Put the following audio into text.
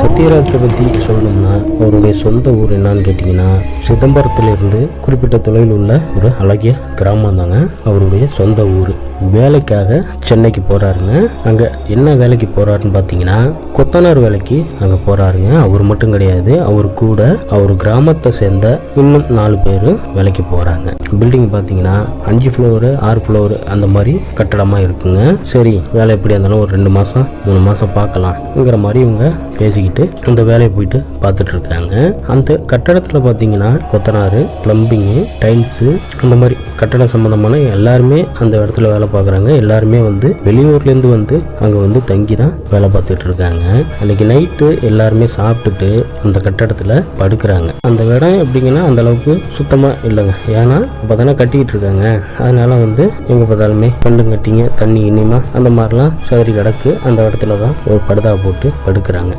சத்யராஜை பற்றி சொல்லணும்னா அவருடைய சொந்த ஊர் என்னன்னு கேட்டிங்கன்னா சிதம்பரத்திலிருந்து குறிப்பிட்ட தொலைவில் உள்ள ஒரு அழகிய கிராமம் தாங்க அவருடைய சொந்த ஊர். வேலைக்காக சென்னைக்கு போகிறாருங்க. அங்கே என்ன வேலைக்கு போகிறாருன்னு பார்த்தீங்கன்னா கொத்தனார் வேலைக்கு அங்கே போகிறாருங்க. அவர் மட்டும் கிடையாது, அவர் கூட அவர் கிராமத்தை சேர்ந்த இன்னும் 4 பேர் வேலைக்கு போகிறாங்க. பில்டிங் பார்த்தீங்கன்னா 5 ஃப்ளோரு 6 ஃப்ளோரு அந்த மாதிரி கட்டடமாக இருக்குங்க. சரி, வேலை எப்படி இருந்தாலும் ஒரு 2 மாதம் 3 மாதம் பார்க்கலாம்ங்கிற மாதிரி இவங்க பேசிக்கிட்டு அந்த வேலையை போயிட்டு பார்த்துட்டு இருக்காங்க. அந்த கட்டடத்தில் பார்த்தீங்கன்னா கொத்தனார், பிளம்பிங்கு, டைல்ஸு அந்த மாதிரி கட்டட சம்பந்தமான எல்லாருமே அந்த இடத்துல வேலை பார்க்குறாங்க. எல்லாருமே வந்து வெளியூர்லேருந்து வந்து அங்கே வந்து தங்கி தான் வேலை பார்த்துட்டு இருக்காங்க. அன்னைக்கு நைட்டு எல்லாருமே சாப்பிட்டுட்டு அந்த கட்டடத்தில் படுக்கிறாங்க. அந்த இடம் எப்படிங்கன்னா அந்த அளவுக்கு சுத்தமாக இல்லைங்க. ஏன்னா இப்போ தானே கட்டிக்கிட்டு இருக்காங்க. அதனால வந்து எங்கே பார்த்தாலுமே கண்டு கட்டிங்க, தண்ணி இனிமா அந்த மாதிரிலாம் சதுரி கிடக்கு. அந்த இடத்துல தான் ஒரு படுதா போட்டு படுக்கிறாங்க.